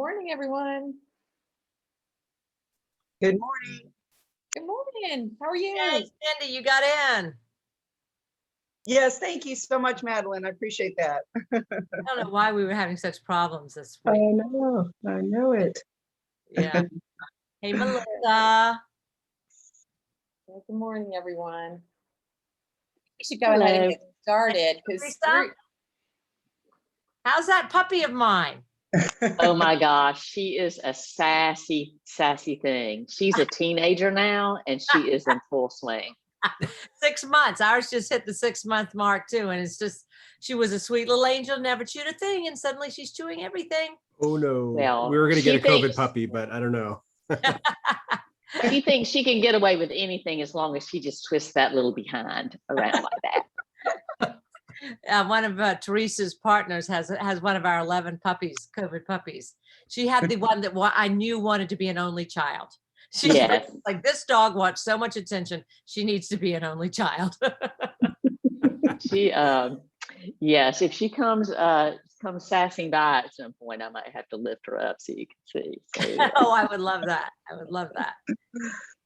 Morning, everyone. Good morning. Good morning. How are you? Hey, Cindy, you got in. Yes, thank you so much, Madeline. I appreciate that. I don't know why we were having such problems this I week. know it. Yeah. Hey, Melissa. Well, good morning, everyone. We should go ahead and get started because Lisa? How's that puppy of mine? Oh my gosh, she is a sassy thing. She's a teenager now and she is in full swing. 6 months. Ours just hit the 6-month mark too. And it's just, she was a sweet little angel, never chewed a thing. And suddenly she's chewing everything. Oh no. Well, we were going to get a she COVID thinks- puppy, but I don't know. She thinks she can get away with anything as long as she just twists that little behind around like that. One of Teresa's partners has one of our 11 puppies, COVID puppies. She had the one that I knew wanted to be an only child. She's Yes. like, this dog wants so much attention. She needs to be an only child. She yes, if she comes sassing by at some point, I might have to lift her up so you can see. So, Oh, I would love that. I would love that.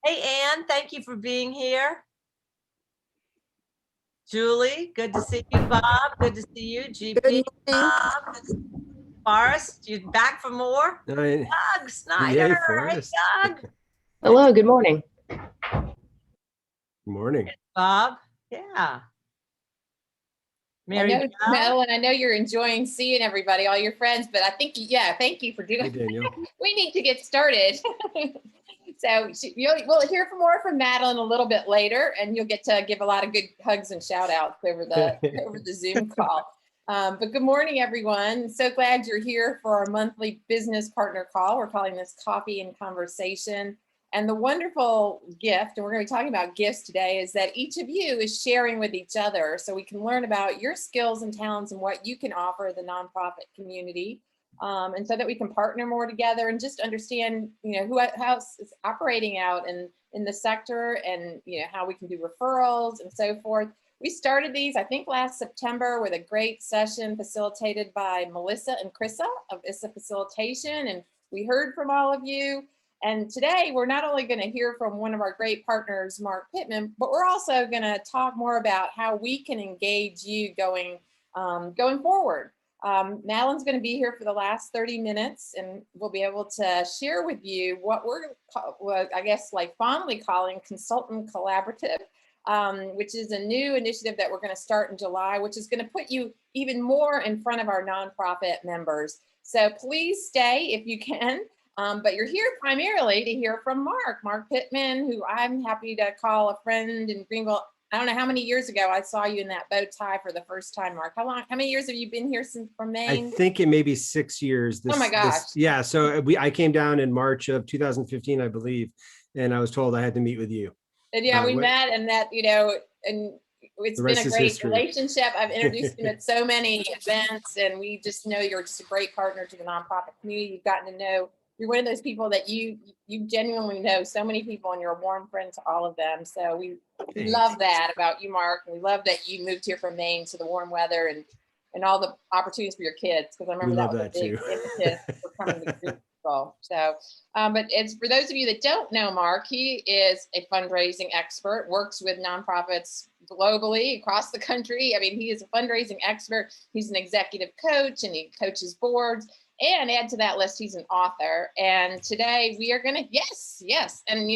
Hey, Ann, thank you for being here. Julie, good to see you. Bob, good to see you. GP, Bob. Forrest, you back for more? Yay, Doug Snyder. Hey, Forrest. Doug. Hello, good morning. Good morning. Bob, yeah. Mary I know, Jo? Madeline, I know you're enjoying seeing everybody, all your friends, but I think, yeah, thank you for Hey, doing Daniel. We need to get started. So we'll hear more from Madeline a little bit later, and you'll get to give a lot of good hugs and shout outs over the Zoom call. But good morning, everyone. So glad you're here for our monthly business partner call. We're calling this Coffee and Conversation. And the wonderful gift, and we're going to be talking about gifts today, is that each of you is sharing with each other so we can learn about your skills and talents and what you can offer the nonprofit community. And so that we can partner more together and just understand, how it's operating out in the sector, and, how we can do referrals and so forth. We started these, I think, last September with a great session facilitated by Melissa and Krissa of ISSA Facilitation. And we heard from all of you. And today we're not only going to hear from one of our great partners, Marc Pitman, but we're also going to talk more about how we can engage you going forward. Madeline's going to be here for the last 30 minutes, and we'll be able to share with you what we're, I guess, like fondly calling Consultant Collaborative, which is a new initiative that we're going to start in July, which is going to put you even more in front of our nonprofit members. So please stay if you can. But you're here primarily to hear from Marc Pitman, who I'm happy to call a friend in Greenville. I don't know how many years ago I saw you in that bow tie for the first time, Marc. How many years have you been here from Maine? I think it may be 6 years. Oh my gosh. Yeah. So I came down in March of 2015, I believe, and I was told I had to meet with you. And yeah, we met, and that, and it's been a great relationship. I've introduced him at so many events, and we just know you're just a great partner to the nonprofit community. You've gotten to know, you're one of those people that you genuinely know so many people, and you're a warm friend to all of them. So we love that about you, Marc. And we love that you moved here from Maine to the warm weather and all the opportunities for your kids, because I remember that was a big impetus for coming to Greenville. So, but it's for those of you that don't know Marc, he is a fundraising expert, works with nonprofits globally across the country. I mean, he is a fundraising expert. He's an executive coach, and he coaches boards. And add to that list, he's an author. And today we are going to, yes. And,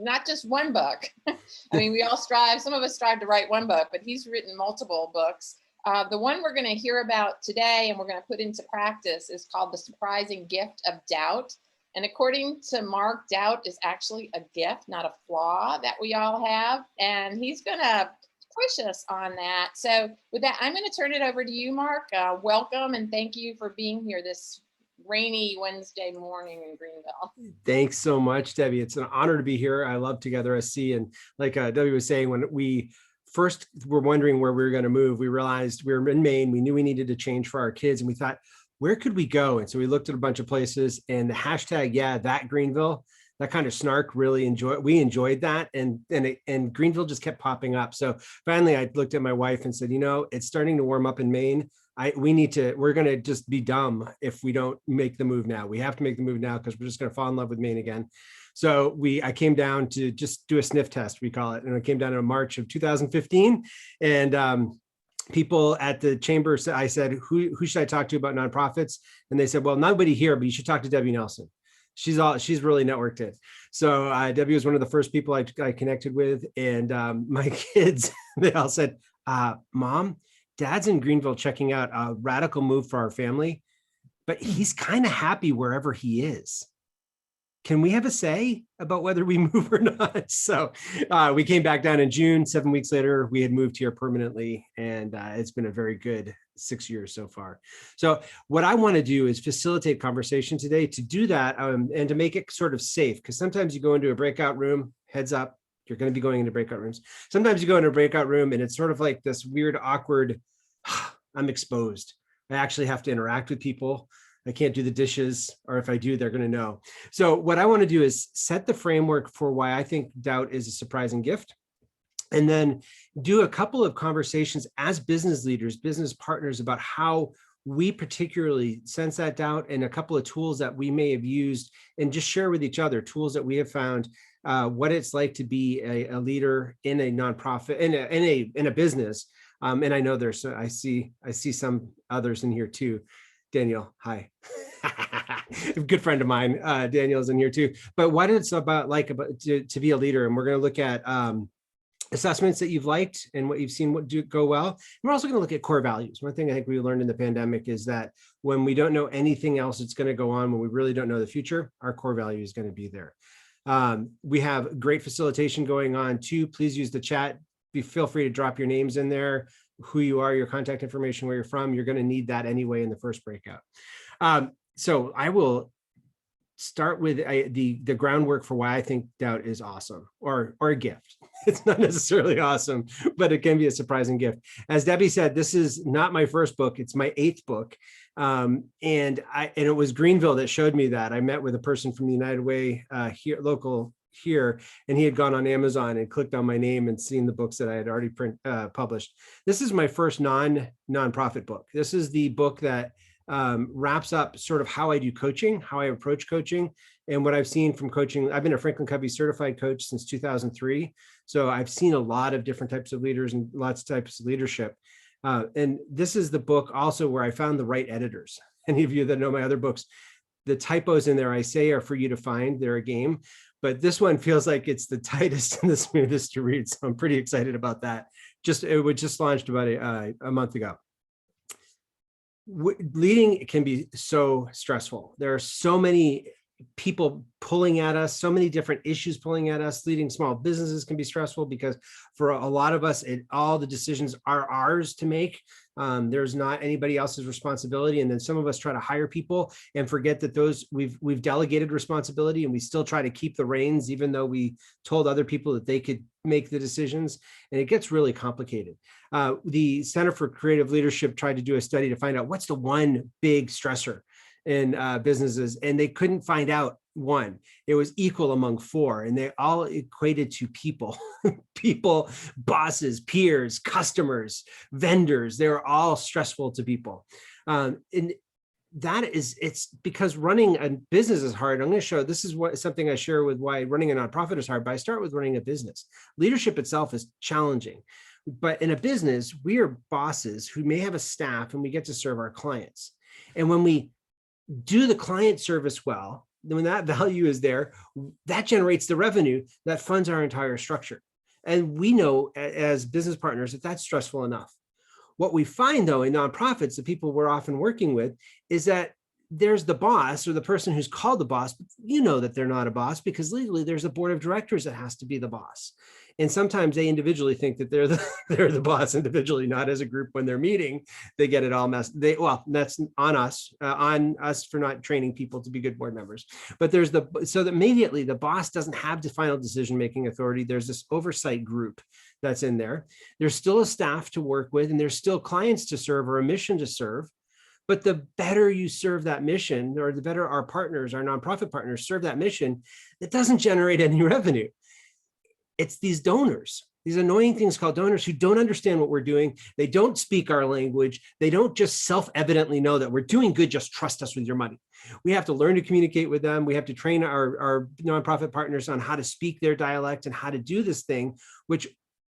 not just one book. I mean, we all some of us strive to write one book, but he's written multiple books. The one we're going to hear about today and we're going to put into practice is called The Surprising Gift of Doubt. And according to Marc, doubt is actually a gift, not a flaw that we all have. And he's going to push us on that. So with that, I'm going to turn it over to you, Marc. Welcome, and thank you for being here this rainy Wednesday morning in Greenville. Thanks so much, Debbie. It's an honor to be here. I love Together SC. And like Debbie was saying, when we first were wondering where we were going to move, we realized we were in Maine. We knew we needed to change for our kids. And we thought, where could we go? And so we looked at a bunch of places, and the hashtag, that Greenville, that kind of snark, we enjoyed that. And Greenville just kept popping up. So finally I looked at my wife and said, it's starting to warm up in Maine. we're going to just be dumb if we don't make the move now. We have to make the move now because we're just going to fall in love with Maine again. So I came down to just do a sniff test, we call it. And I came down in March of 2015. And people at the chamber, I said, who should I talk to about nonprofits? And they said, well, nobody here, but you should talk to Debbie Nelson. She's really networked it. So Debbie was one of the first people I connected with. And my kids, they all said, Mom, Dad's in Greenville checking out a radical move for our family, but he's kind of happy wherever he is. Can we have a say about whether we move or not? So we came back down in June. 7 weeks later, we had moved here permanently, and it's been a very good 6 years so far. So what I want to do is facilitate conversation today. To do that and to make it sort of safe, because sometimes you go into a breakout room, heads up, you're going to be going into breakout rooms. Sometimes you go into a breakout room and it's sort of like this weird, awkward, I'm exposed. I actually have to interact with people. I can't do the dishes, or if I do, they're going to know. So what I want to do is set the framework for why I think doubt is a surprising gift, and then do a couple of conversations as business leaders, business partners, about how we particularly sense that doubt, and a couple of tools that we may have used, and just share with each other tools that we have found, what it's like to be a leader in a nonprofit, in a business. And I know I see some others in here too. Daniel, hi. A good friend of mine, Daniel's in here too. But what it's about to be a leader, and we're going to look at assessments that you've liked and what you've seen go well. And we're also going to look at core values. One thing I think we learned in the pandemic is that when we don't know anything else that's going to go on, when we really don't know the future, our core value is going to be there. We have great facilitation going on too. Please use the chat. Feel free to drop your names in there, who you are, your contact information, where you're from. You're going to need that anyway in the first breakout. So I will start with the groundwork for why I think doubt is awesome, or a gift. It's not necessarily awesome, but it can be a surprising gift. As Debbie said, this is not my first book. It's my 8th book. And it was Greenville that showed me that. I met with a person from the United Way local here, and he had gone on Amazon and clicked on my name and seen the books that I had already published. This is my first nonprofit book. This is the book that wraps up sort of how I do coaching, how I approach coaching, and what I've seen from coaching. I've been a Franklin Covey certified coach since 2003. So I've seen a lot of different types of leaders and lots of types of leadership. And this is the book also where I found the right editors. Any of you that know my other books, the typos in there I say are for you to find. They're a game. But this one feels like it's the tightest and the smoothest to read. So I'm pretty excited about that. It was just launched about a month ago. Leading can be so stressful. There are so many people pulling at us, so many different issues pulling at us. Leading small businesses can be stressful because for a lot of us, all the decisions are ours to make. There's not anybody else's responsibility. And then some of us try to hire people and forget that we've delegated responsibility, and we still try to keep the reins, even though we told other people that they could make the decisions. And it gets really complicated. The Center for Creative Leadership tried to do a study to find out what's the one big stressor in businesses, and they couldn't find out one. It was equal among 4, and they all equated to people. People, bosses, peers, customers, vendors. They were all stressful to people. And it's because running a business is hard. I'm going to show, this is something I share with why running a nonprofit is hard, but I start with running a business. Leadership itself is challenging. But in a business, we are bosses who may have a staff, and we get to serve our clients. And when we do the client service well, when that value is there, that generates the revenue that funds our entire structure. And we know as business partners that that's stressful enough. What we find though in nonprofits, the people we're often working with, is that there's the boss, or the person who's called the boss, but you know that they're not a boss because legally there's a board of directors that has to be the boss. And sometimes they individually think that they're the boss individually, not as a group. When they're meeting, they get it all messed. That's on us for not training people to be good board members. But so that immediately the boss doesn't have the final decision-making authority. There's this oversight group that's in there. There's still a staff to work with, and there's still clients to serve, or a mission to serve. But the better you serve that mission, or the better our partners, our nonprofit partners serve that mission, it doesn't generate any revenue. It's these donors these annoying things called donors who don't understand what we're doing. They don't speak our language. They don't just self-evidently know that we're doing good, just trust us with your money. We have to learn to communicate with them. We have to train our nonprofit partners on how to speak their dialect and how to do this thing, which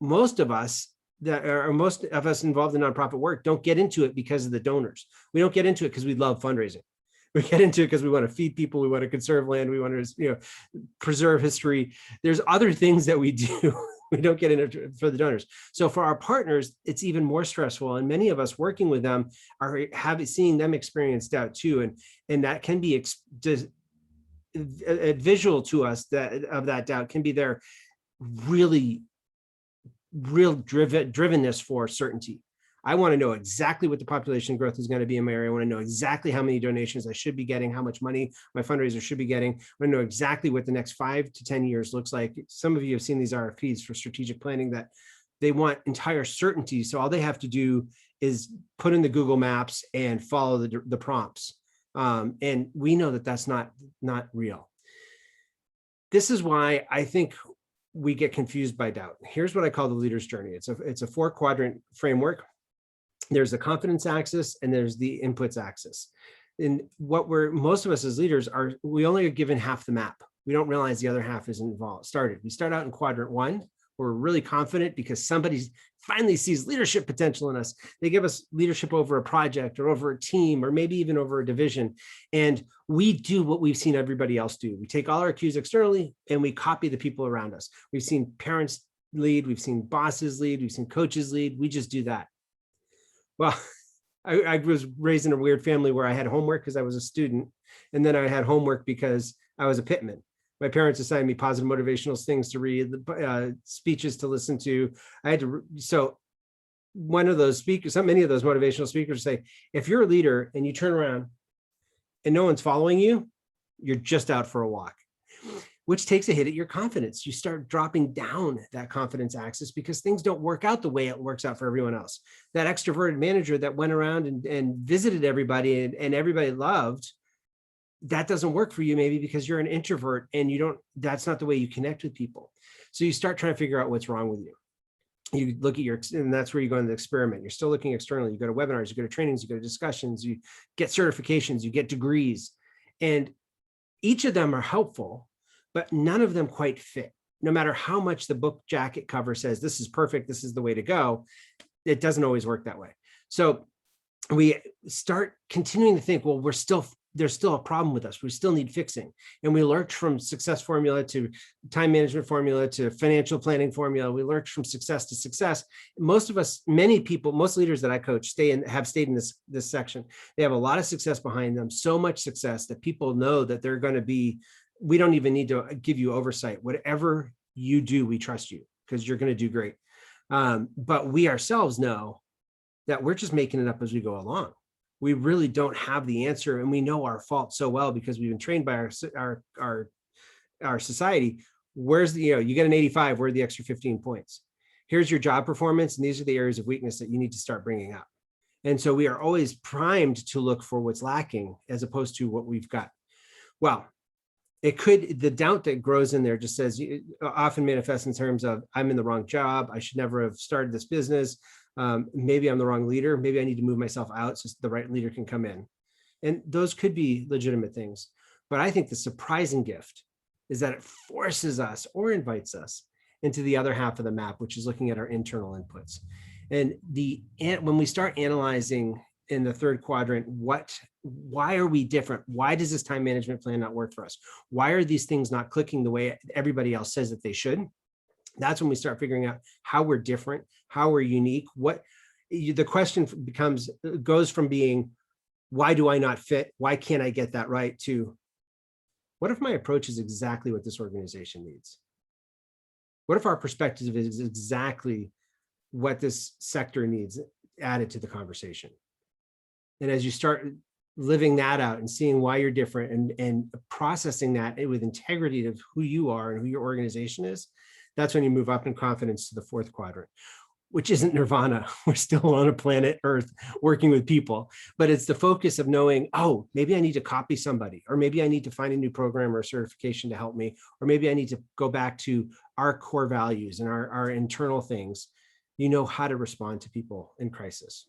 most of us involved in nonprofit work don't get into it because of the donors. We don't get into it because we love fundraising. We get into it because we want to feed people. We want to conserve land. We want to, preserve history. There's other things that we do. We don't get into it for the donors. So for our partners, it's even more stressful. And many of us working with them are seeing them experience doubt too. And that can be visual to us of that doubt can be their real drivenness for certainty. I want to know exactly what the population growth is going to be in my area. I want to know exactly how many donations I should be getting, how much money my fundraiser should be getting. I want to know exactly what the next 5 to 10 years looks like. Some of you have seen these RFPs for strategic planning that they want entire certainty. So all they have to do is put in the Google Maps and follow the prompts. And we know that that's not real. This is why I think we get confused by doubt. Here's what I call the leader's journey. It's a 4-quadrant framework. There's the confidence axis and there's the inputs axis. And most of us as leaders we only are given half the map. We don't realize the other half isn't started. We start out in quadrant 1. We're really confident because somebody finally sees leadership potential in us. They give us leadership over a project or over a team or maybe even over a division. And we do what we've seen everybody else do. We take all our cues externally and we copy the people around us. We've seen parents lead, we've seen bosses lead, we've seen coaches lead. We just do that. Well, I was raised in a weird family where I had homework because I was a student. And then I had homework because I was a pitman. My parents assigned me positive motivational things to read, speeches to listen to. So one of those speakers, many of those motivational speakers say, if you're a leader and you turn around and no one's following you, you're just out for a walk, which takes a hit at your confidence. You start dropping down that confidence axis because things don't work out the way it works out for everyone else. That extroverted manager that went around and visited everybody and everybody loved, that doesn't work for you maybe because you're an introvert and that's not the way you connect with people. So you start trying to figure out what's wrong with you. You look at and that's where you go into the experiment. You're still looking externally. You go to webinars, you go to trainings, you go to discussions, you get certifications, you get degrees, and each of them are helpful, but none of them quite fit. No matter how much the book jacket cover says, this is perfect, this is the way to go, it doesn't always work that way. So we start continuing to think, well, there's still a problem with us. We still need fixing. And we lurch from success formula to time management formula to financial planning formula. We lurch from success to success. Most of us, many people, most leaders that I coach have stayed in this section. They have a lot of success behind them, so much success that people know that they're going to be, we don't even need to give you oversight. Whatever you do, we trust you because you're going to do great. But we ourselves know that we're just making it up as we go along. We really don't have the answer, and we know our fault so well because we've been trained by our society. Where's you get an 85, where are the extra 15 points? Here's your job performance, and these are the areas of weakness that you need to start bringing up. And so we are always primed to look for what's lacking as opposed to what we've got. Well, the doubt that grows in there just says, often manifests in terms of, I'm in the wrong job, I should never have started this business. Maybe I'm the wrong leader. Maybe I need to move myself out so the right leader can come in. And those could be legitimate things. But I think the surprising gift is that it forces us or invites us into the other half of the map, which is looking at our internal inputs. And when we start analyzing in the 3rd quadrant, why are we different? Why does this time management plan not work for us? Why are these things not clicking the way everybody else says that they should? That's when we start figuring out how we're different, how we're unique. The question goes from being, why do I not fit? Why can't I get that right? To, what if my approach is exactly what this organization needs? What if our perspective is exactly what this sector needs added to the conversation? And as you start living that out and seeing why you're different and processing that with integrity of who you are and who your organization is, that's when you move up in confidence to the 4th quadrant. which isn't nirvana. We're still on a planet Earth working with people, but it's the focus of knowing, oh, maybe I need to copy somebody, or maybe I need to find a new program or certification to help me, or maybe I need to go back to our core values and our internal things. You know how to respond to people in crisis.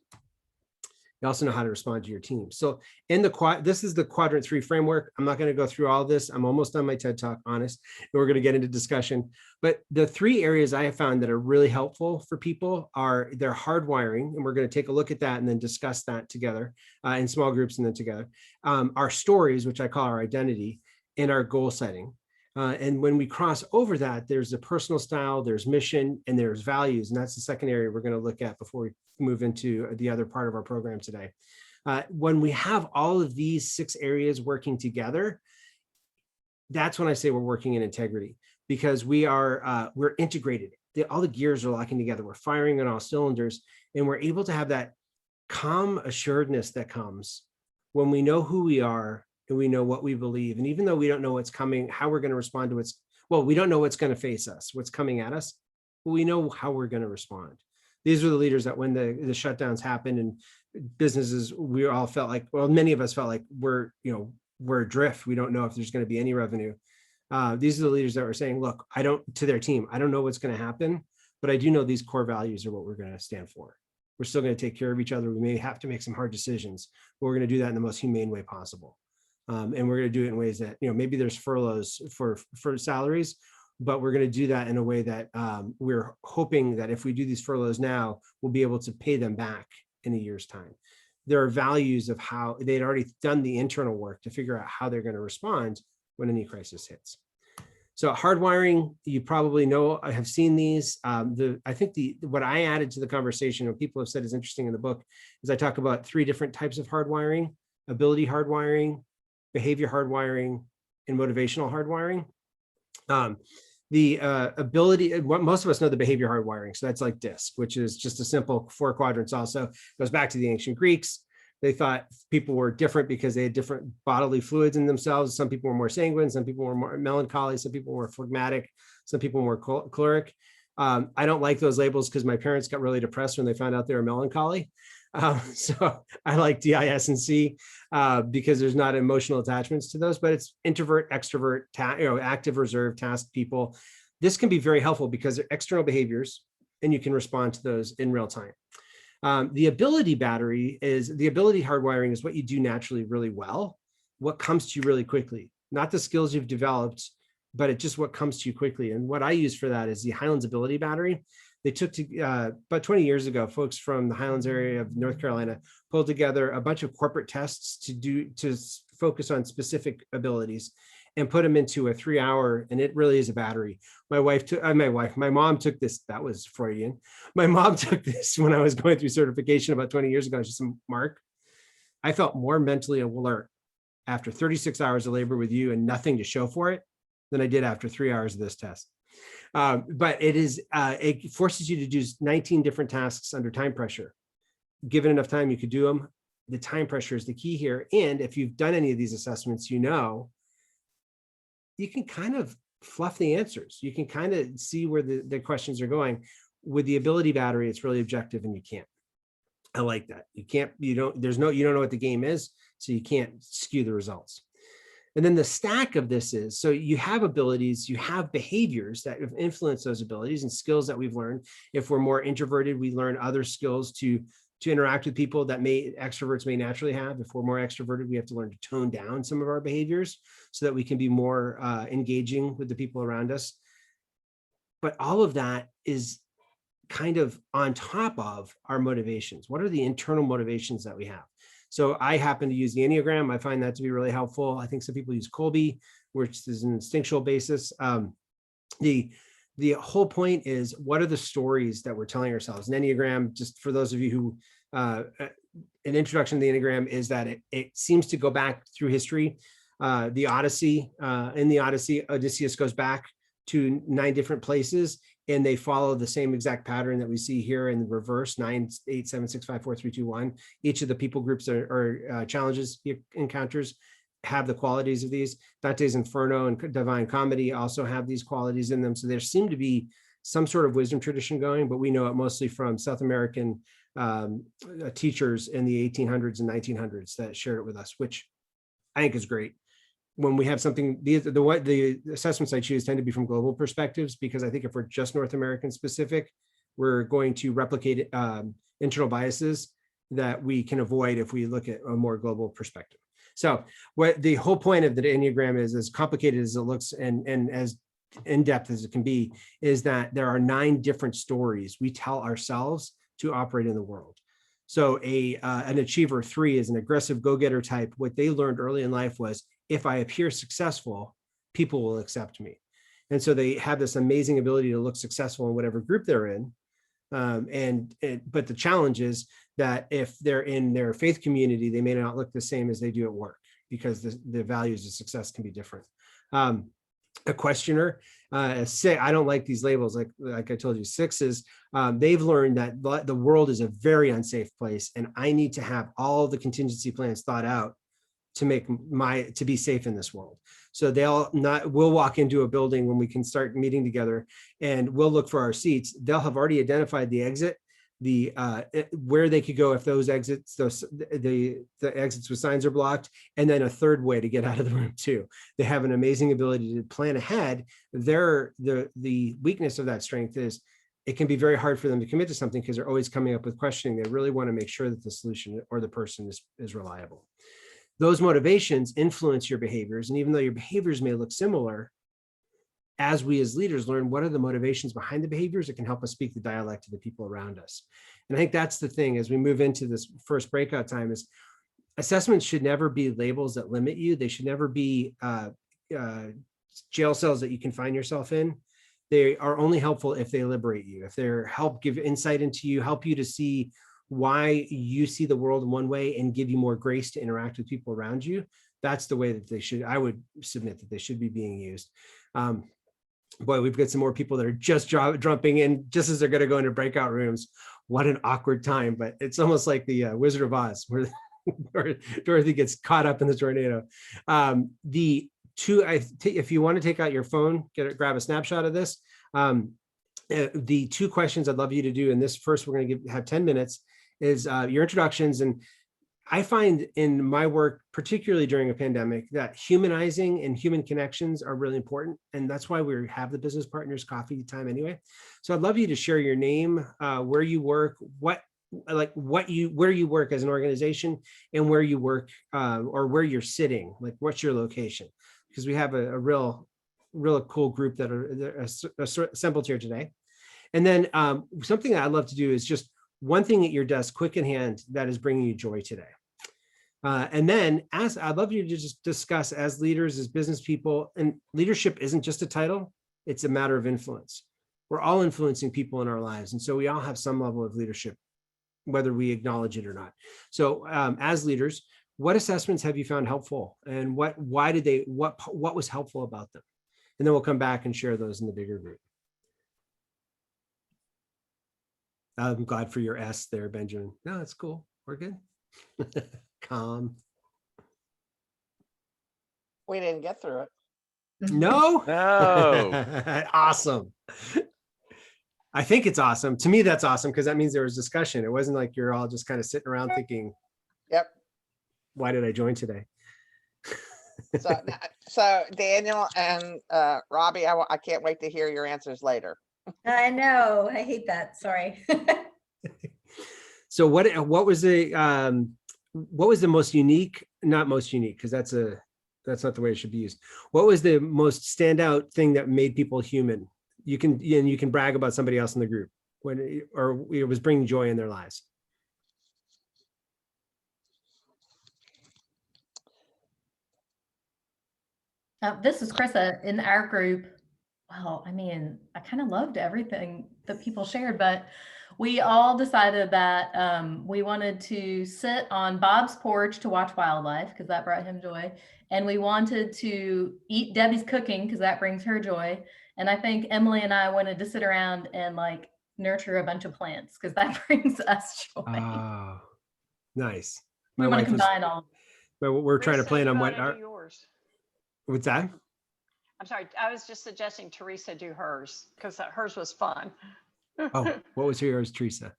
You also know how to respond to your team. So this is the quadrant 3 framework. I'm not going to go through all this. I'm almost on my TED Talk, honest. And we're going to get into discussion. But the 3 areas I have found that are really helpful for people are their hardwiring, and we're going to take a look at that and then discuss that together in small groups and then together. Our stories, which I call our identity, and our goal setting. And when we cross over that, there's a personal style, there's mission, and there's values. And that's the second area we're going to look at before we move into the other part of our program today. When we have all of these 6 areas working together, that's when I say we're working in integrity, because we're integrated. All the gears are locking together. We're firing on all cylinders, and we're able to have that calm assuredness that comes when we know who we are and we know what we believe. And even though we don't know what's coming, how we're going to respond to we don't know what's going to face us, what's coming at us, but we know how we're going to respond. These were the leaders that when the shutdowns happened and businesses, we all felt like, well, many of us felt like we're adrift. We don't know if there's going to be any revenue. These are the leaders that were saying, look, to their team, I don't know what's going to happen, but I do know these core values are what we're going to stand for. We're still going to take care of each other. We may have to make some hard decisions, but we're going to do that in the most humane way possible. And we're going to do it in ways that, maybe there's furloughs for salaries, but we're going to do that in a way that we're hoping that if we do these furloughs now, we'll be able to pay them back in a year's time. There are values of how they'd already done the internal work to figure out how they're going to respond when any crisis hits. So hardwiring, you probably know, I have seen these. I think what I added to the conversation, or people have said is interesting in the book, is I talk about 3 different types of hardwiring: ability hardwiring, behavior hardwiring, and motivational hardwiring. The ability, what most of us know, the behavior hardwiring. So that's like DISC, which is just a simple 4 quadrants. Also goes back to the ancient Greeks. They thought people were different because they had different bodily fluids in themselves. Some people were more sanguine, some people were more melancholy, some people were phlegmatic, some people were more choleric. I don't like those labels because my parents got really depressed when they found out they were melancholy. So I like DIS and C because there's not emotional attachments to those, but it's introvert, extrovert, active, reserved, task people. This can be very helpful because they're external behaviors and you can respond to those in real time. The ability hardwiring is what you do naturally really well, what comes to you really quickly, not the skills you've developed, but it's just what comes to you quickly. And what I use for that is the Highlands Ability Battery. They took about 20 years ago, folks from the Highlands area of North Carolina pulled together a bunch of corporate tests to focus on specific abilities and put them into a 3-hour, and it really is a battery. My mom took this, that was Freudian. My mom took this when I was going through certification about 20 years ago. She said, Mark, I felt more mentally alert after 36 hours of labor with you and nothing to show for it than I did after 3 hours of this test. But it forces you to do 19 different tasks under time pressure. Given enough time, you could do them. The time pressure is the key here. And if you've done any of these assessments, you can kind of fluff the answers. You can kind of see where the questions are going. With the ability battery, it's really objective and you can't. I like that. You don't know what the game is, so you can't skew the results. And then the stack of this is, so you have abilities, you have behaviors that have influenced those abilities and skills that we've learned. If we're more introverted, we learn other skills to interact with people that extroverts may naturally have. If we're more extroverted, we have to learn to tone down some of our behaviors so that we can be more engaging with the people around us. But all of that is kind of on top of our motivations. What are the internal motivations that we have? So I happen to use the Enneagram. I find that to be really helpful. I think some people use Colby, which is an instinctual basis. The whole point is, what are the stories that we're telling ourselves? An Enneagram, just for those of you who, an introduction to the Enneagram is that it seems to go back through history. The Odyssey, in the Odyssey, Odysseus goes back to 9 different places, and they follow the same exact pattern that we see here in the reverse: 9, 8, 7, 6, 5, 4, 3, 2, 1. Each of the people groups or challenges he encounters have the qualities of these. Dante's Inferno and Divine Comedy also have these qualities in them. So there seem to be some sort of wisdom tradition going, but we know it mostly from South American teachers in the 1800s and 1900s that shared it with us, which I think is great. When we have something, the assessments I choose tend to be from global perspectives, because I think if we're just North American specific, we're going to replicate internal biases that we can avoid if we look at a more global perspective. So what the whole point of the Enneagram is, as complicated as it looks and as in-depth as it can be, is that there are 9 different stories we tell ourselves to operate in the world. So an achiever 3 is an aggressive go-getter type. What they learned early in life was, if I appear successful, people will accept me. And so they have this amazing ability to look successful in whatever group they're in. But the challenge is that if they're in their faith community, they may not look the same as they do at work, because the values of success can be different. A questioner, say, I don't like these labels. Like I told you, 6s, they've learned that the world is a very unsafe place, and I need to have all the contingency plans thought out to be safe in this world. So we'll walk into a building when we can start meeting together, and we'll look for our seats. They'll have already identified the exit, where they could go if those exits, the exits with signs are blocked, and then a third way to get out of the room too. They have an amazing ability to plan ahead. The weakness of that strength is it can be very hard for them to commit to something, because they're always coming up with questioning. They really want to make sure that the solution or the person is reliable. Those motivations influence your behaviors. And even though your behaviors may look similar, as we as leaders learn what are the motivations behind the behaviors, it can help us speak the dialect to the people around us. And I think that's the thing as we move into this first breakout time, is assessments should never be labels that limit you. They should never be jail cells that you can find yourself in. They are only helpful if they liberate you, if they give insight into you, help you to see why you see the world in one way, and give you more grace to interact with people around you. That's the way that I would submit that they should be being used. Boy, we've got some more people that are just jumping in just as they're going to go into breakout rooms. What an awkward time, but it's almost like the Wizard of Oz, where Dorothy gets caught up in the tornado. If you want to take out your phone, grab a snapshot of this. The 2 questions I'd love you to do in this first, we're going to have 10 minutes, is your introductions. And I find in my work, particularly during a pandemic, that humanizing and human connections are really important. And that's why we have the business partners coffee time anyway. So I'd love you to share your name, where you work, where you work as an organization, and where you work, or where you're sitting, like what's your location? Because we have a real cool group that are assembled here today. And then something that I'd love to do is just one thing at your desk, quick in hand, that is bringing you joy today. And then I'd love you to just discuss, as leaders, as business people, and leadership isn't just a title, it's a matter of influence. We're all influencing people in our lives. And so we all have some level of leadership, whether we acknowledge it or not. So as leaders, what assessments have you found helpful, and what was helpful about them? And then we'll come back and share those in the bigger group. I'm glad for your S there, Benjamin. No, that's cool. We're good. Calm. We didn't get through it. No? No. Awesome. I think it's awesome. To me, that's awesome, because that means there was discussion. It wasn't like you're all just kind of sitting around thinking, Yep. why did I join today? So Daniel and Robbie, I can't wait to hear your answers later. I know. I hate that. Sorry. So what was the most unique, not most unique, because that's not the way it should be used. What was the most standout thing that made people human? You can brag about somebody else in the group or it was bringing joy in their lives. This is Chrissa in our group. Well, I mean, I kind of loved everything that people shared, but we all decided that we wanted to sit on Bob's porch to watch wildlife because that brought him joy. And we wanted to eat Debbie's cooking because that brings her joy. And I think Emily and I wanted to sit around and like nurture a bunch of plants because that brings us joy. Oh, nice. We want to combine all. But we're trying to plan on what yours. What's that? I'm sorry, I was just suggesting Teresa do hers because hers was fun. Oh, what was yours, Teresa?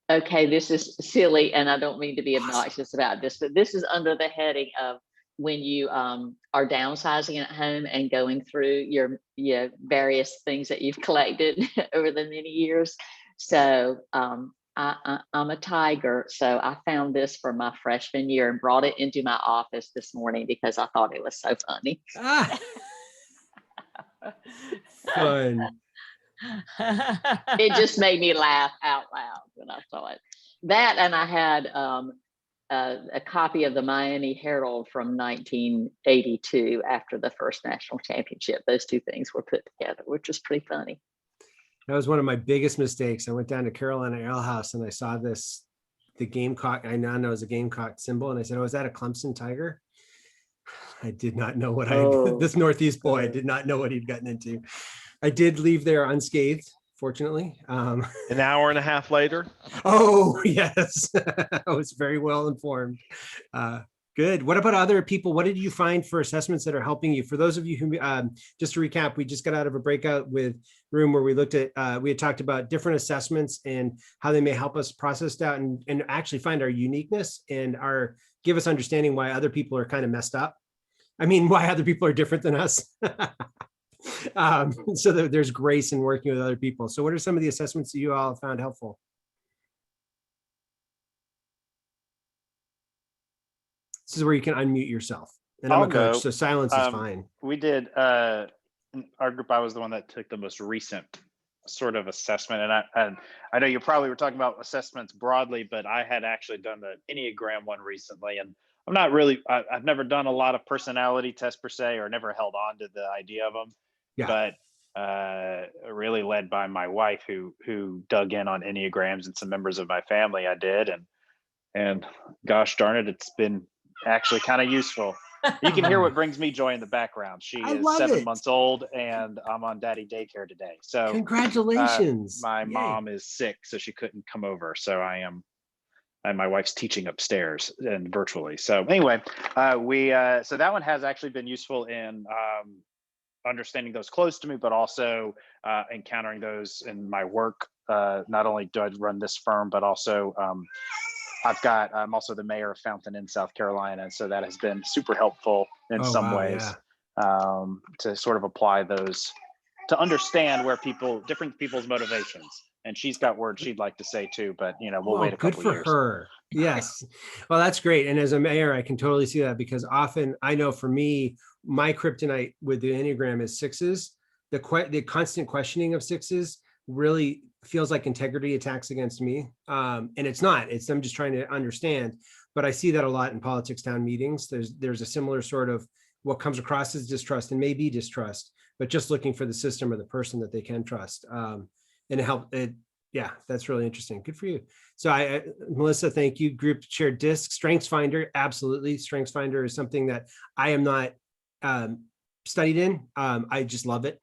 Okay, this is silly, and I don't mean to be obnoxious about this, but this is under the heading of when you are downsizing at home and going through your various things that you've collected over the many years. So I'm a tiger, so I found this for my freshman year and brought it into my office this morning because I thought it was so funny. Ah, fun. It just made me laugh out loud when I saw it. That, and I had a copy of the Miami Herald from 1982 after the first national championship. Those two things were put together, which was pretty funny. That was one of my biggest mistakes. I went down to Carolina Ale House and I saw the Gamecock. I now know it's a Gamecock symbol. And I said, oh, is that a Clemson Tiger? I did not know what this Northeast boy did not know what he'd gotten into. I did leave there unscathed, fortunately. An hour and a half later. Oh, yes. I was very well informed. Good. What about other people? What did you find for assessments that are helping you? For those of you who, just to recap, we just got out of a breakout with room where we looked at, we had talked about different assessments and how they may help us process that and actually find our uniqueness and give us understanding why other people are kind of messed up. I mean, why other people are different than us. So that there's grace in working with other people. So what are some of the assessments that you all found helpful? This is where you can unmute yourself. And I'm a coach, so silence is fine. We did, our group, I was the one that took the most recent sort of assessment. And I know you probably were talking about assessments broadly, but I had actually done the Enneagram one recently. And I'm not really, I've never done a lot of personality tests per se, or never held on to the idea of them. Yeah. But really led by my wife who dug in on Enneagrams, and some members of my family I did. And gosh darn it, it's been actually kind of useful. You can hear what brings me joy in the background. She is 7 months old and I'm on daddy daycare today. So congratulations. My mom is sick, so she couldn't come over. So I am, and my wife's teaching upstairs and virtually. So anyway, so that one has actually been useful in understanding those close to me, but also encountering those in my work. Not only do I run this firm, but also I'm also the mayor of Fountain in South Carolina. And so that has been super helpful in some ways, to sort of apply those, to understand where different people's motivations. And she's got words she'd like to say too, but we'll wait a couple years. Good for her. Yes. Well, that's great. And as a mayor, I can totally see that, because often I know for me, my kryptonite with the Enneagram is sixes. The constant questioning of sixes really feels like integrity attacks against me. And it's not, I'm just trying to understand, but I see that a lot in politics town meetings. There's a similar sort of what comes across as distrust and maybe distrust, but just looking for the system or the person that they can trust. And yeah, that's really interesting. Good for you. So Melissa, thank you. Group shared disc, Strengths Finder. Absolutely. Strengths Finder is something that I am not studied in. I just love it.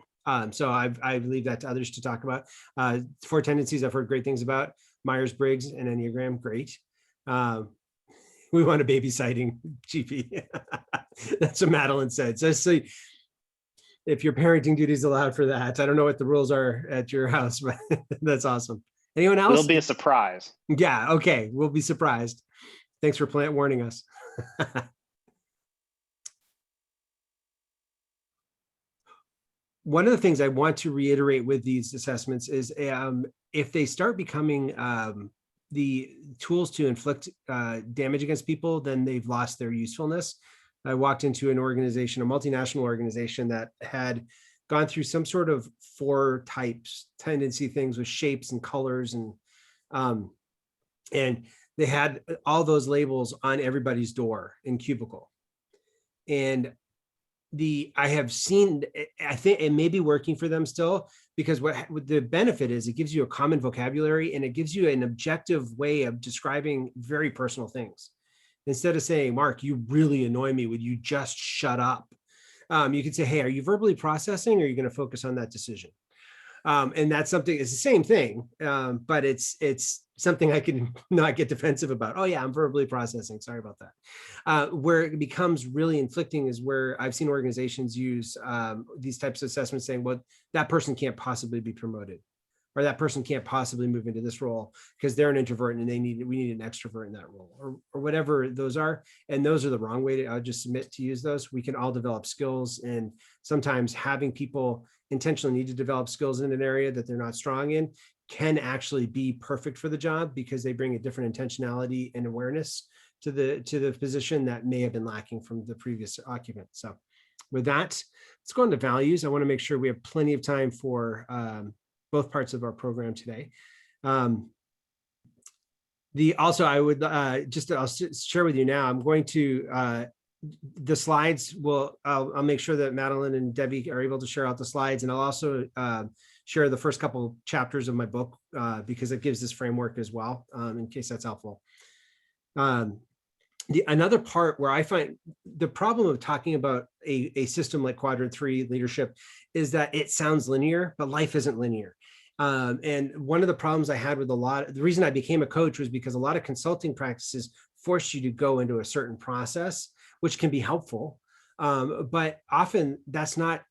So I leave that to others to talk about. 4 tendencies I've heard great things about. Myers-Briggs and Enneagram, great. We want a baby sighting, GP. That's what Madeline said. So if your parenting duties allowed for that, I don't know what the rules are at your house, but that's awesome. Anyone else? It'll be a surprise. Yeah, okay, we'll be surprised. Thanks for warning us. One of the things I want to reiterate with these assessments is if they start becoming the tools to inflict damage against people, then they've lost their usefulness. I walked into an organization, a multinational organization that had gone through some sort of 4 types, tendency things with shapes and colors, and they had all those labels on everybody's door in cubicle. And I have seen, I think it may be working for them still, because what the benefit is, it gives you a common vocabulary and it gives you an objective way of describing very personal things. Instead of saying, Mark, you really annoy me, would you just shut up? You could say, hey, are you verbally processing, or are you going to focus on that decision? And that's something, it's the same thing, but it's something I can not get defensive about. Oh yeah, I'm verbally processing. Sorry about that. Where it becomes really inflicting is where I've seen organizations use these types of assessments saying, well, that person can't possibly be promoted, or that person can't possibly move into this role because they're an introvert and we need an extrovert in that role, or whatever those are. And those are the wrong way to, I'll just submit to use those. We can all develop skills, and sometimes having people intentionally need to develop skills in an area that they're not strong in can actually be perfect for the job because they bring a different intentionality and awareness to the position that may have been lacking from the previous occupant. So with that, let's go into values. I want to make sure we have plenty of time for both parts of our program today. Also, I would I'll share with you now, I'm going to, the slides I'll make sure that Madeline and Debbie are able to share out the slides, and I'll also share the first couple chapters of my book because it gives this framework as well, in case that's helpful. Another part where I find the problem of talking about a system like Quadrant 3 leadership is that it sounds linear, but life isn't linear. And one of the problems I had with the reason I became a coach was because a lot of consulting practices force you to go into a certain process, which can be helpful. But often that's not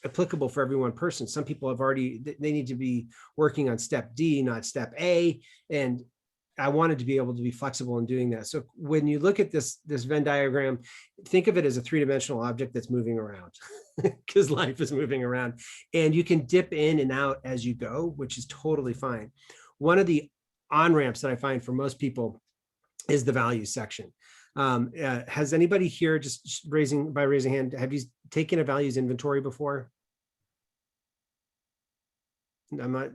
applicable for every one person. Some people they need to be working on step D, not step A. And I wanted to be able to be flexible in doing that. So when you look at this Venn diagram, think of it as a three-dimensional object that's moving around because life is moving around, and you can dip in and out as you go, which is totally fine. One of the on-ramps that I find for most people is the values section. Has anybody here, just raising hand, have you taken a values inventory before? I'm not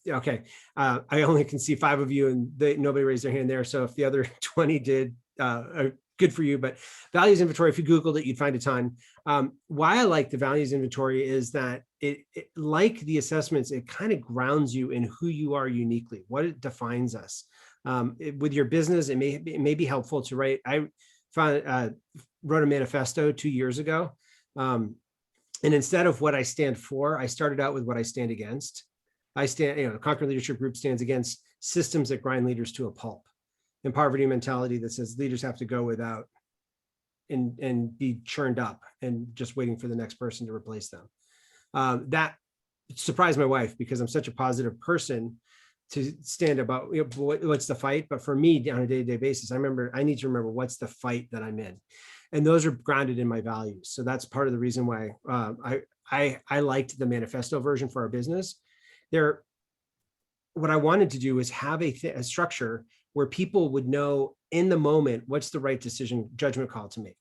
okay. I only can see 5 of you, and nobody raised their hand there. So if the other 20 did, good for you. But values inventory, if you Googled it, you'd find a ton. Why I like the values inventory is that it like the assessments, it kind of grounds you in who you are uniquely, what it defines us. With your business, it may be helpful to write. I wrote a manifesto 2 years ago. And instead of what I stand for, I started out with what I stand against. Conquer Leadership Group stands against systems that grind leaders to a pulp, and poverty mentality that says leaders have to go without and be churned up and just waiting for the next person to replace them. That surprised my wife because I'm such a positive person to stand about what's the fight. But for me, on a day-to-day basis, I need to remember what's the fight that I'm in. And those are grounded in my values. So that's part of the reason why I liked the manifesto version for our business. What I wanted to do is have a structure where people would know in the moment what's the right judgment call to make.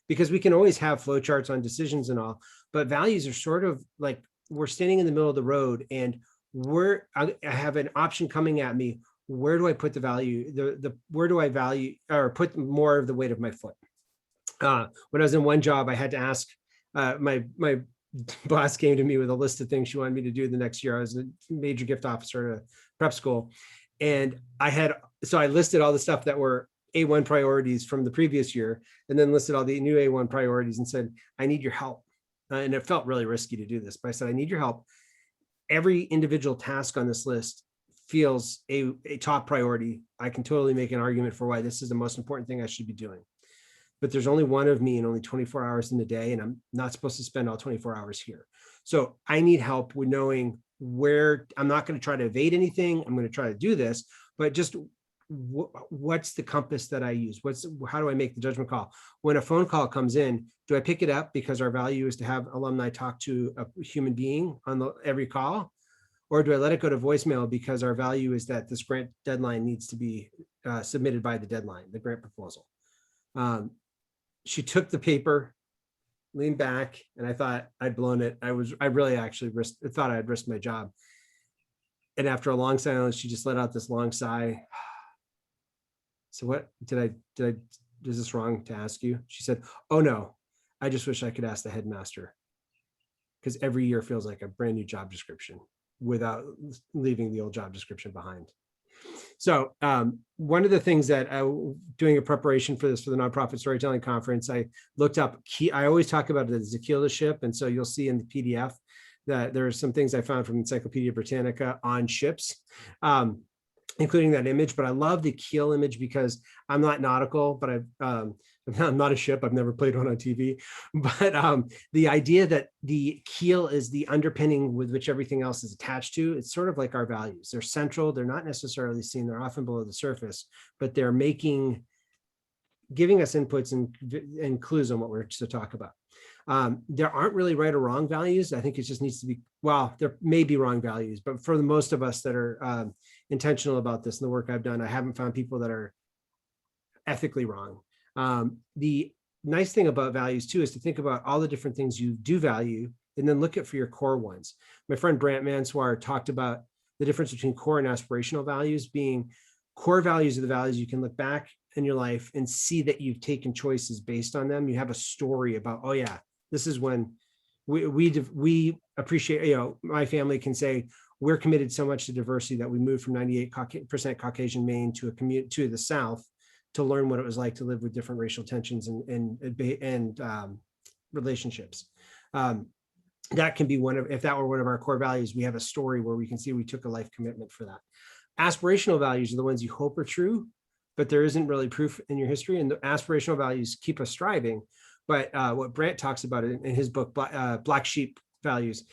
Because we can always have flowcharts on decisions and all, but values are sort of like we're standing in the middle of the road and I have an option coming at me. Where do I put the value? Where do I value or put more of the weight of my foot? When I was in one job, I had to ask my boss came to me with a list of things she wanted me to do the next year. I was a major gift officer at a prep school. And I listed all the stuff that were A1 priorities from the previous year, and then listed all the new A1 priorities and said, I need your help. And it felt really risky to do this, but I said, I need your help. Every individual task on this list feels a top priority. I can totally make an argument for why this is the most important thing I should be doing. But there's only one of me and only 24 hours in the day, and I'm not supposed to spend all 24 hours here. So I need help with knowing where. I'm not going to try to evade anything. I'm going to try to do this, but just what's the compass that I use? How do I make the judgment call? When a phone call comes in, do I pick it up because our value is to have alumni talk to a human being on every call? Or do I let it go to voicemail because our value is that this grant deadline needs to be submitted by the deadline, the grant proposal? She took the paper, leaned back, and I thought I'd blown it. I really actually thought I had risked my job. And after a long silence, she just let out this long sigh. So what is this wrong to ask you? She said, oh no, I just wish I could ask the headmaster, because every year feels like a brand new job description without leaving the old job description behind. So one of the things that doing a preparation for the Nonprofit Storytelling Conference, I looked up I always talk about it as a keel to ship. And so you'll see in the PDF that there are some things I found from Encyclopedia Britannica on ships. including that image. But I love the keel image because I'm not nautical, but I'm not a ship. I've never played one on TV. But the idea that the keel is the underpinning with which everything else is attached to, it's sort of like our values. They're central. They're not necessarily seen. They're often below the surface, but they're giving us inputs and clues on what we're to talk about. There aren't really right or wrong values. I think it just needs to be, well, there may be wrong values, but for the most of us that are intentional about this and the work I've done, I haven't found people that are ethically wrong. The nice thing about values too is to think about all the different things you do value and then look at for your core ones. My friend Brant Manswar talked about the difference between core and aspirational values. Being core values are the values you can look back in your life and see that you've taken choices based on them. You have a story about, oh yeah, this is when we appreciate, you know, my family can say we're committed so much to diversity that we moved from 98% Caucasian Maine to a commute to the South to learn what it was like to live with different racial tensions and relationships. That can be one of, if that were one of our core values, we have a story where we can see we took a life commitment for that. Aspirational values are the ones you hope are true, but there isn't really proof in your history. And the aspirational values keep us striving. But what Brant talks about in his book, Black Sheep Values,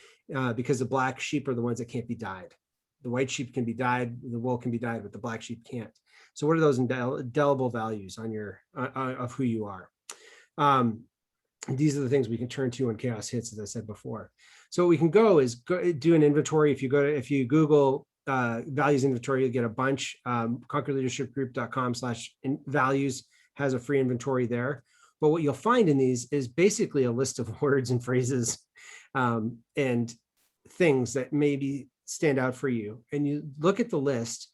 because the black sheep are the ones that can't be dyed. The white sheep can be dyed, the wool can be dyed, but the black sheep can't. So what are those indelible values on your of who you are? These are the things we can turn to when chaos hits, as I said before. So what we can go is do an inventory. If you Google values inventory, you'll get a bunch. conquerleadershipgroup.com/values has a free inventory there. But what you'll find in these is basically a list of words and phrases and things that maybe stand out for you. And you look at the list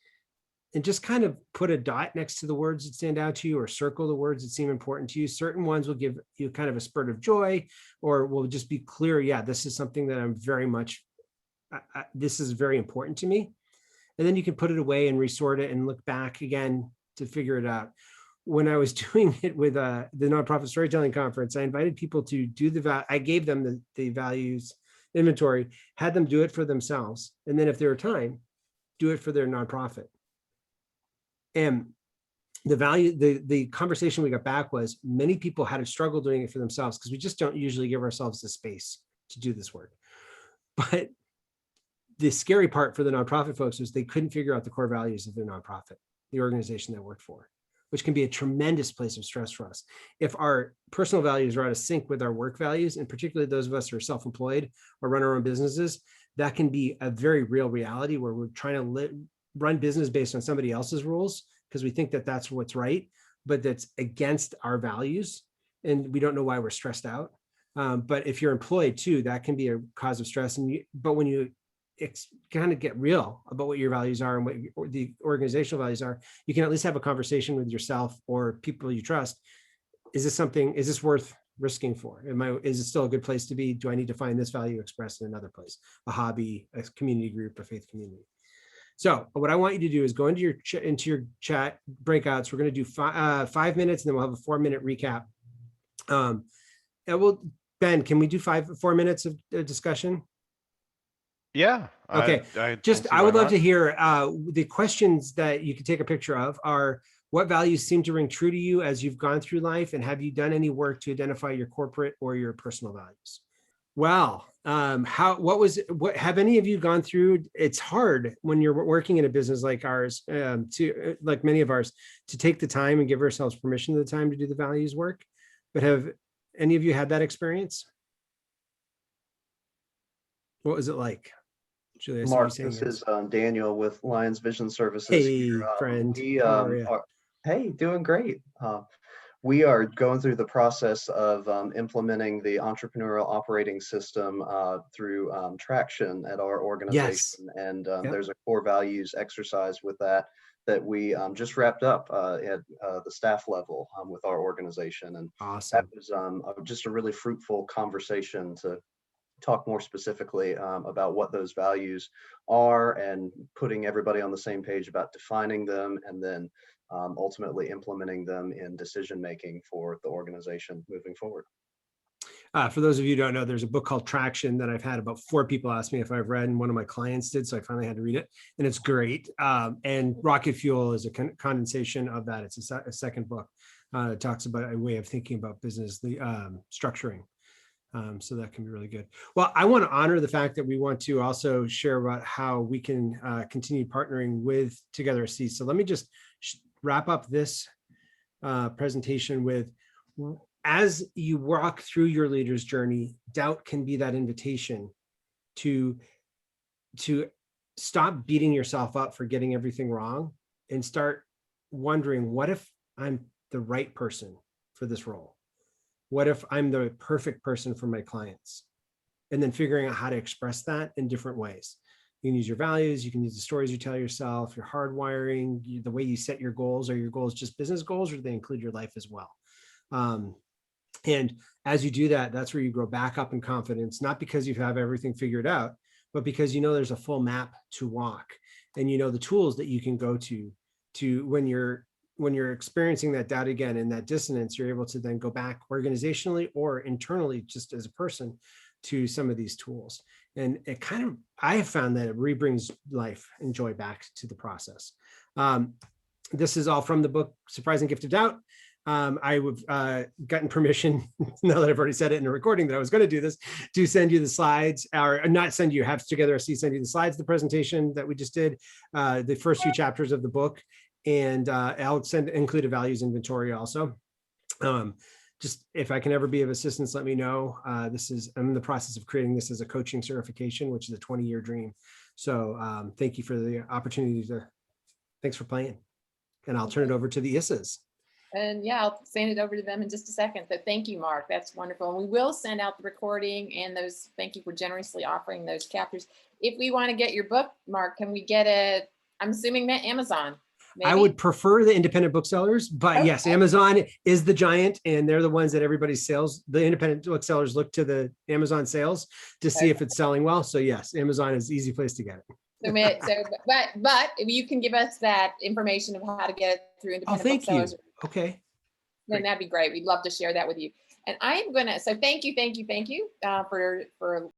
and just kind of put a dot next to the words that stand out to you, or circle the words that seem important to you. Certain ones will give you kind of a spurt of joy, or will just be clear, yeah, this is something that I'm very much, this is very important to me. And then you can put it away and resort it and look back again to figure it out. When I was doing it with the Nonprofit Storytelling Conference, I invited people to do I gave them the values inventory, had them do it for themselves. And then if there were time, do it for their nonprofit. And the conversation we got back was many people had a struggle doing it for themselves because we just don't usually give ourselves the space to do this work. But the scary part for the nonprofit folks was they couldn't figure out the core values of their nonprofit, the organization they worked for, which can be a tremendous place of stress for us. If our personal values are out of sync with our work values, and particularly those of us who are self-employed or run our own businesses, that can be a very real reality where we're trying to run business based on somebody else's rules because we think that that's what's right, but that's against our values. And we don't know why we're stressed out. But if you're employed too, that can be a cause of stress. But when you kind of get real about what your values are and what the organizational values are, you can at least have a conversation with yourself or people you trust. Is this worth risking for? Is it still a good place to be? Do I need to find this value expressed in another place? A hobby, a community group, a faith community. So what I want you to do is go into your chat breakouts. We're going to do 5 minutes and then we'll have a 4-minute recap. Ben, can we do 4 minutes of discussion? Yeah. Okay. I would love to hear the questions that you can take a picture of are, what values seem to ring true to you as you've gone through life? And have you done any work to identify your corporate or your personal values? Well, have any of you gone through, it's hard when you're working in a business like ours, like many of ours, to take the time and give ourselves permission of the time to do the values work. But have any of you had that experience? What was it like? Julia, Mark, this is Daniel with Lions Vision Services. Hey, friend. Hey, doing great. We are going through the process of implementing the entrepreneurial operating system through Traction at our organization. Yes. And there's a core values exercise with that we just wrapped up at the staff level with our organization. And awesome. That was just a really fruitful conversation to talk more specifically about what those values are and putting everybody on the same page about defining them and then ultimately implementing them in decision making for the organization moving forward. For those of you who don't know, there's a book called Traction that I've had about 4 people ask me if I've read, and one of my clients did, so I finally had to read it, and it's great. And Rocket Fuel is a condensation of that. It's a second book. It talks about a way of thinking about business, the structuring. So that can be really good. Well, I want to honor the fact that we want to also share about how we can continue partnering with Together SC. So let me just wrap up this presentation with, as you walk through your leader's journey, doubt can be that invitation to stop beating yourself up for getting everything wrong and start wondering, what if I'm the right person for this role? What if I'm the perfect person for my clients? And then figuring out how to express that in different ways. You can use your values, you can use the stories you tell yourself, your hardwiring, the way you set your goals. Are your goals just business goals, or do they include your life as well? And as you do that, that's where you grow back up in confidence, not because you have everything figured out, but because you know there's a full map to walk, and you know the tools that you can go to when you're experiencing that doubt again and that dissonance, you're able to then go back organizationally or internally, just as a person, to some of these tools. And it kind of, I have found that it re-brings life and joy back to the process. This is all from the book, Surprising Gift of Doubt. I've gotten permission, now that I've already said it in a recording that I was going to do this, to send you the slides, or not send you, have Together SC send you the slides, the presentation that we just did, the first few chapters of the book. And I'll include a values inventory also. Just if I can ever be of assistance, let me know. I'm in the process of creating this as a coaching certification, which is a 20-year dream. So thank you for the opportunity thanks for playing. And I'll turn it over to the Issas. And yeah, I'll send it over to them in just a second. So thank you, Mark. That's wonderful. And we will send out the recording and those, thank you for generously offering those chapters. If we want to get your book, Mark, can we get it? I'm assuming that Amazon. Maybe? I would prefer the independent booksellers, but okay. Yes, Amazon is the giant, and they're the ones that everybody's sales. The independent booksellers look to the Amazon sales to see if it's selling well. So yes, Amazon is the easy place to get it. But if you can give us that information of how to get it through independent booksellers. You. Okay. Then that'd be great. We'd love to share that with you. And I'm gonna, so thank you for